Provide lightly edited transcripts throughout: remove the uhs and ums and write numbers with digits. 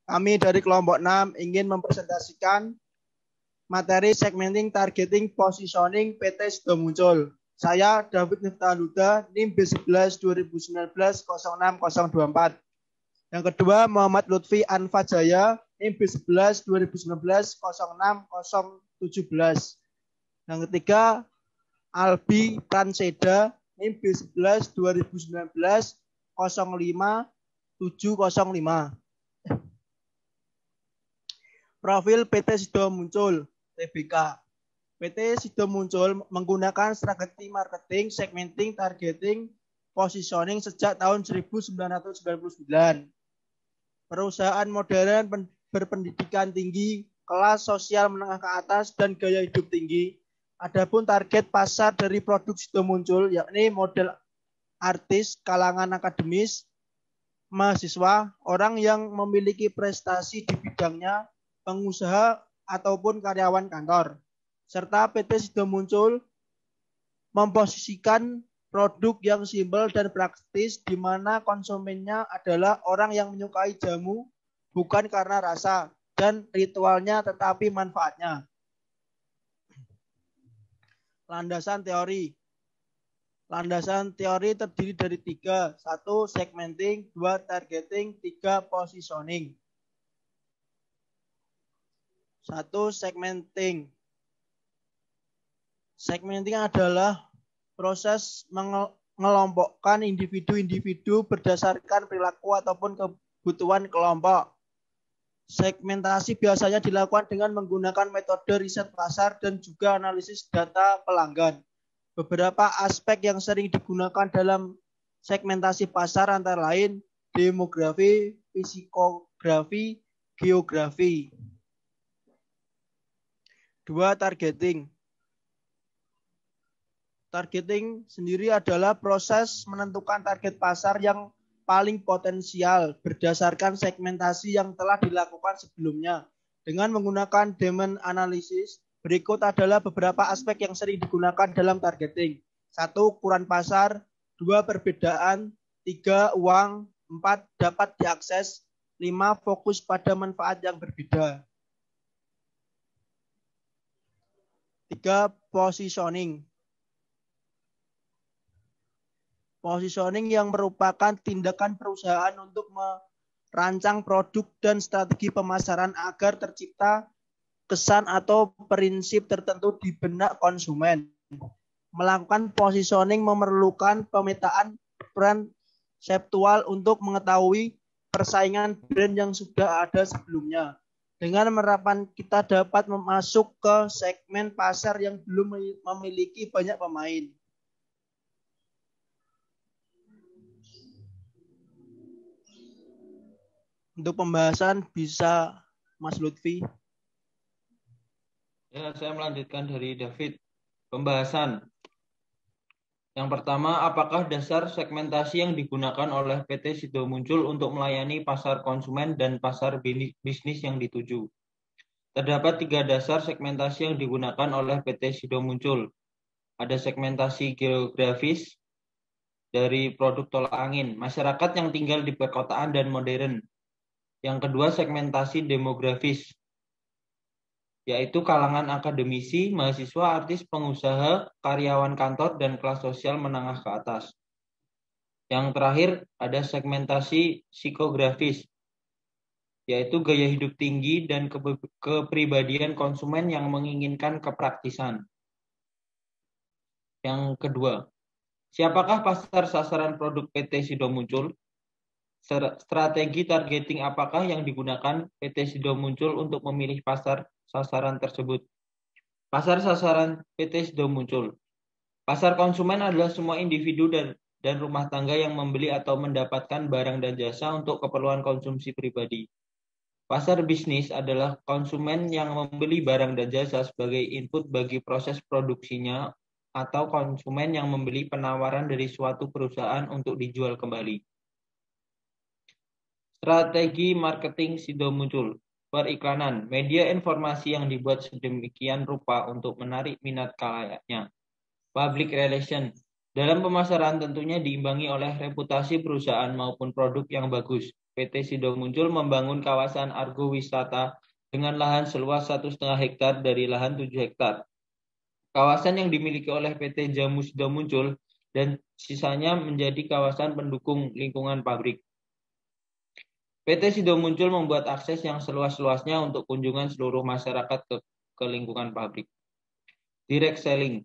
Kami dari kelompok 6 ingin mempresentasikan materi segmenting, targeting, positioning PT Sido Muncul. Saya David Miftahul Huda, NIM B11 2019 06024. Yang kedua Muhammad Lutfi Anfajaya, NIM B11 2019 06017. Yang ketiga Albi Pranseda, NIM B11 2019 05705. Profil PT Sido Muncul TBK. PT Sido Muncul menggunakan strategi marketing, segmenting, targeting, positioning sejak tahun 1999. Perusahaan modern berpendidikan tinggi, kelas sosial menengah ke atas, dan gaya hidup tinggi. Adapun target pasar dari produk Sido Muncul yakni model artis, kalangan akademis, mahasiswa, orang yang memiliki prestasi di bidangnya, pengusaha ataupun karyawan kantor. Serta PT Sido Muncul memposisikan produk yang simpel dan praktis di mana konsumennya adalah orang yang menyukai jamu bukan karena rasa dan ritualnya tetapi manfaatnya. Landasan teori. Landasan teori terdiri dari 3. 1. Segmenting, 2. Targeting, 3. Positioning. 1. Segmenting. Segmenting adalah proses mengelompokkan individu-individu berdasarkan perilaku ataupun kebutuhan kelompok. Segmentasi biasanya dilakukan dengan menggunakan metode riset pasar dan juga analisis data pelanggan. Beberapa aspek yang sering digunakan dalam segmentasi pasar antara lain demografi, psikografi, geografi. 2. Targeting. Targeting sendiri adalah proses menentukan target pasar yang paling potensial berdasarkan segmentasi yang telah dilakukan sebelumnya. Dengan menggunakan demand analysis, berikut adalah beberapa aspek yang sering digunakan dalam targeting. 1. Ukuran pasar, 2. Perbedaan, 3. Uang, 4. Dapat diakses, 5. Fokus pada manfaat yang berbeda. 3. Positioning. Positioning yang merupakan tindakan perusahaan untuk merancang produk dan strategi pemasaran agar tercipta kesan atau prinsip tertentu di benak konsumen. Melakukan positioning memerlukan pemetaan konseptual untuk mengetahui persaingan brand yang sudah ada sebelumnya. Dengan menerapkan kita dapat masuk ke segmen pasar yang belum memiliki banyak pemain. Untuk pembahasan bisa Mas Lutfi. Ya, saya melanjutkan dari David. Pembahasan. Yang pertama, apakah dasar segmentasi yang digunakan oleh PT Sido Muncul untuk melayani pasar konsumen dan pasar bisnis yang dituju? Terdapat 3 dasar segmentasi yang digunakan oleh PT Sido Muncul. Ada segmentasi geografis dari produk tolak angin, masyarakat yang tinggal di perkotaan dan modern. Yang kedua, segmentasi demografis, yaitu kalangan akademisi, mahasiswa, artis, pengusaha, karyawan kantor, dan kelas sosial menengah ke atas. Yang terakhir, ada segmentasi psikografis, yaitu gaya hidup tinggi dan kepribadian konsumen yang menginginkan kepraktisan. Yang kedua, siapakah pasar sasaran produk PT Sido Muncul? Strategi targeting apakah yang digunakan PT Sido Muncul untuk memilih pasar sasaran tersebut? Pasar sasaran PT Sido Muncul. Pasar konsumen adalah semua individu dan rumah tangga yang membeli atau mendapatkan barang dan jasa untuk keperluan konsumsi pribadi. Pasar bisnis adalah konsumen yang membeli barang dan jasa sebagai input bagi proses produksinya atau konsumen yang membeli penawaran dari suatu perusahaan untuk dijual kembali. Strategi marketing Sido Muncul. Periklanan, media informasi yang dibuat sedemikian rupa untuk menarik minat kalayak. Public relation, dalam pemasaran tentunya diimbangi oleh reputasi perusahaan maupun produk yang bagus. PT Sido Muncul membangun kawasan Argo Wisata dengan lahan seluas 1,5 hektar dari lahan 7 hektar. Kawasan yang dimiliki oleh PT Jamu Sido Muncul dan sisanya menjadi kawasan pendukung lingkungan pabrik. PT Sido Muncul membuat akses yang seluas-luasnya untuk kunjungan seluruh masyarakat ke lingkungan pabrik. Direct selling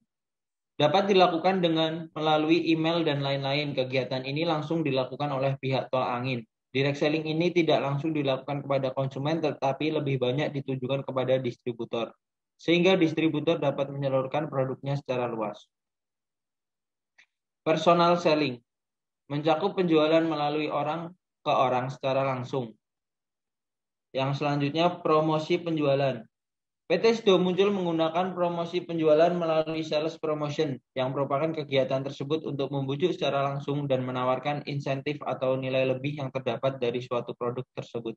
dapat dilakukan dengan melalui email dan lain-lain. Kegiatan ini langsung dilakukan oleh pihak tol angin. Direct selling ini tidak langsung dilakukan kepada konsumen, tetapi lebih banyak ditujukan kepada distributor, sehingga distributor dapat menyalurkan produknya secara luas. Personal selling mencakup penjualan melalui orang ke orang secara langsung. Yang selanjutnya, promosi penjualan. PT Sido Muncul menggunakan promosi penjualan melalui sales promotion yang merupakan kegiatan tersebut untuk membujuk secara langsung dan menawarkan insentif atau nilai lebih yang terdapat dari suatu produk tersebut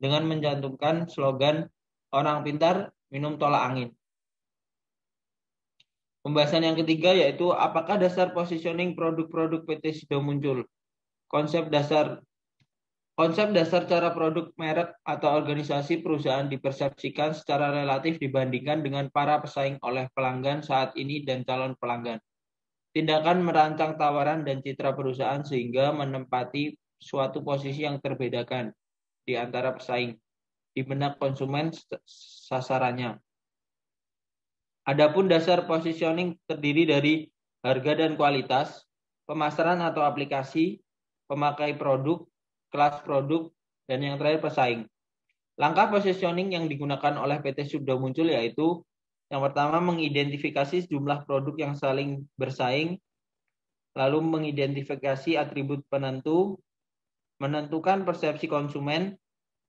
dengan mencantumkan slogan orang pintar minum tolak angin. Pembahasan yang ketiga yaitu apakah dasar positioning produk-produk PT Sido Muncul. Konsep dasar cara produk, merek, atau organisasi perusahaan dipersepsikan secara relatif dibandingkan dengan para pesaing oleh pelanggan saat ini dan calon pelanggan. Tindakan merancang tawaran dan citra perusahaan sehingga menempati suatu posisi yang terbedakan di antara pesaing di benak konsumen sasarannya. Adapun dasar positioning terdiri dari harga dan kualitas, pemasaran atau aplikasi, pemakai produk, kelas produk, dan yang terakhir pesaing. Langkah positioning yang digunakan oleh PT Sido Muncul yaitu yang pertama mengidentifikasi jumlah produk yang saling bersaing, lalu mengidentifikasi atribut penentu, menentukan persepsi konsumen,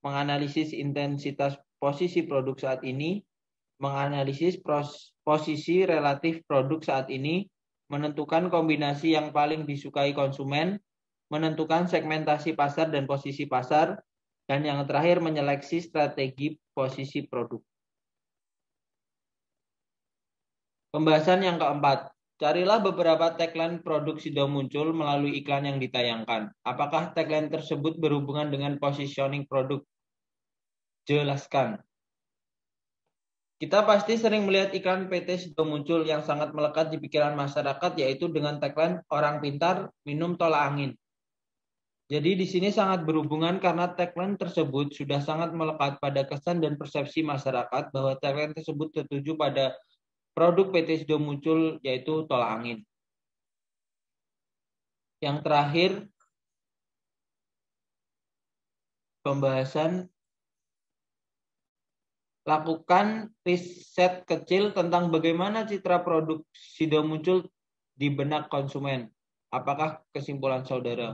menganalisis intensitas posisi produk saat ini, menganalisis posisi relatif produk saat ini, menentukan kombinasi yang paling disukai konsumen, menentukan segmentasi pasar dan posisi pasar, dan yang terakhir menyeleksi strategi posisi produk. Pembahasan yang keempat, carilah beberapa tagline produk Sido Muncul melalui iklan yang ditayangkan. Apakah tagline tersebut berhubungan dengan positioning produk? Jelaskan. Kita pasti sering melihat iklan PT Sido Muncul yang sangat melekat di pikiran masyarakat yaitu dengan tagline orang pintar minum tolak angin. Jadi di sini sangat berhubungan karena tagline tersebut sudah sangat melekat pada kesan dan persepsi masyarakat bahwa tagline tersebut tertuju pada produk PT Sido Muncul yaitu tolak angin. Yang terakhir, pembahasan lakukan riset kecil tentang bagaimana citra produk Sido Muncul di benak konsumen. Apakah kesimpulan saudara?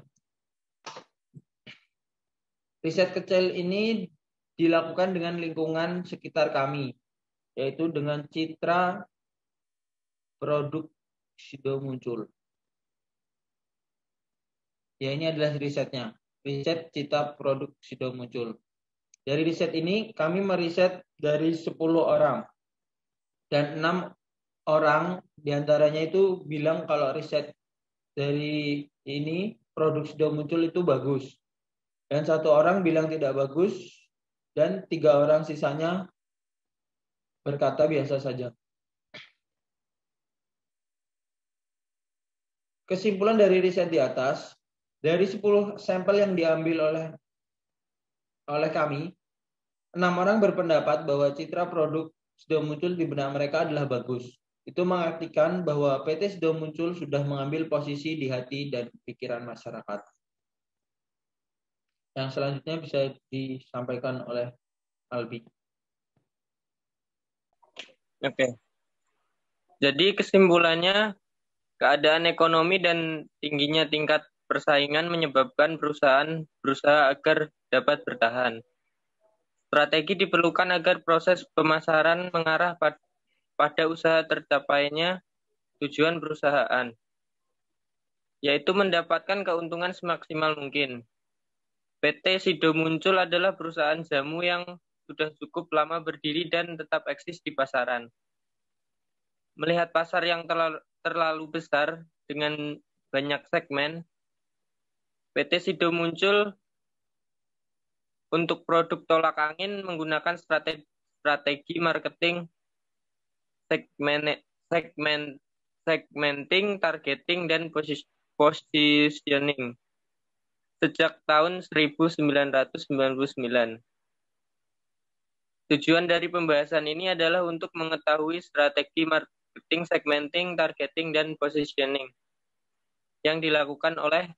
Riset kecil ini dilakukan dengan lingkungan sekitar kami, yaitu dengan citra produk Sido Muncul. Ya, ini adalah risetnya. Riset citra produk Sido Muncul. Dari riset ini kami meriset dari 10 orang. Dan 6 orang diantaranya itu bilang kalau riset dari ini produk Sido Muncul itu bagus. Dan 1 orang bilang tidak bagus. Dan 3 orang sisanya berkata biasa saja. Kesimpulan dari riset di atas, dari 10 sampel yang diambil oleh kami, 6 orang berpendapat bahwa citra produk Sido Muncul di benak mereka adalah bagus. Itu mengartikan bahwa PT Sido Muncul sudah mengambil posisi di hati dan pikiran masyarakat. Yang selanjutnya bisa disampaikan oleh Albi. Oke. Jadi kesimpulannya, keadaan ekonomi dan tingginya tingkat persaingan menyebabkan perusahaan berusaha agar dapat bertahan. Strategi diperlukan agar proses pemasaran mengarah pada usaha tercapainya tujuan perusahaan, yaitu mendapatkan keuntungan semaksimal mungkin. PT Sido Muncul adalah perusahaan jamu yang sudah cukup lama berdiri dan tetap eksis di pasaran. Melihat pasar yang terlalu besar dengan banyak segmen, PT Sido Muncul Untuk produk tolak angin menggunakan strategi marketing segmenting, targeting, dan positioning sejak tahun 1999. Tujuan dari pembahasan ini adalah untuk mengetahui strategi marketing, segmenting, targeting, dan positioning yang dilakukan oleh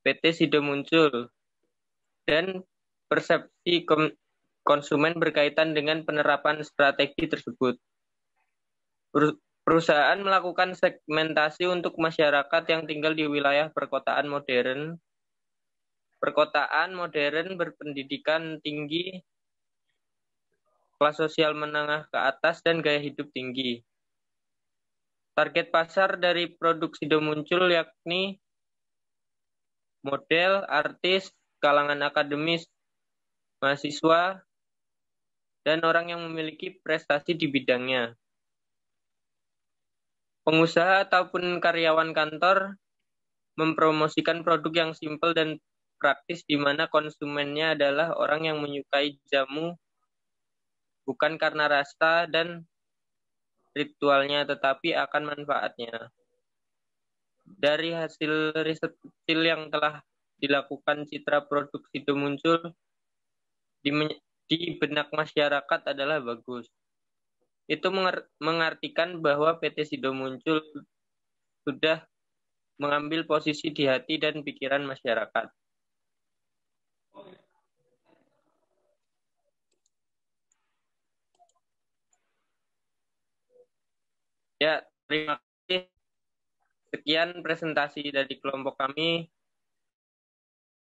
PT Sido Muncul dan persepsi konsumen berkaitan dengan penerapan strategi tersebut. Perusahaan melakukan segmentasi untuk masyarakat yang tinggal di wilayah perkotaan modern berpendidikan tinggi, kelas sosial menengah ke atas, dan gaya hidup tinggi. Target pasar dari produk Sido Muncul yakni model, artis, kalangan akademis, mahasiswa, dan orang yang memiliki prestasi di bidangnya. Pengusaha ataupun karyawan kantor mempromosikan produk yang simpel dan praktis di mana konsumennya adalah orang yang menyukai jamu bukan karena rasa dan ritualnya, tetapi akan manfaatnya. Dari hasil riset kecil yang telah dilakukan, citra produk Sido Muncul di benak masyarakat adalah bagus. Itu mengartikan bahwa PT Sido Muncul sudah mengambil posisi di hati dan pikiran masyarakat. Ya, terima kasih. Sekian presentasi dari kelompok kami.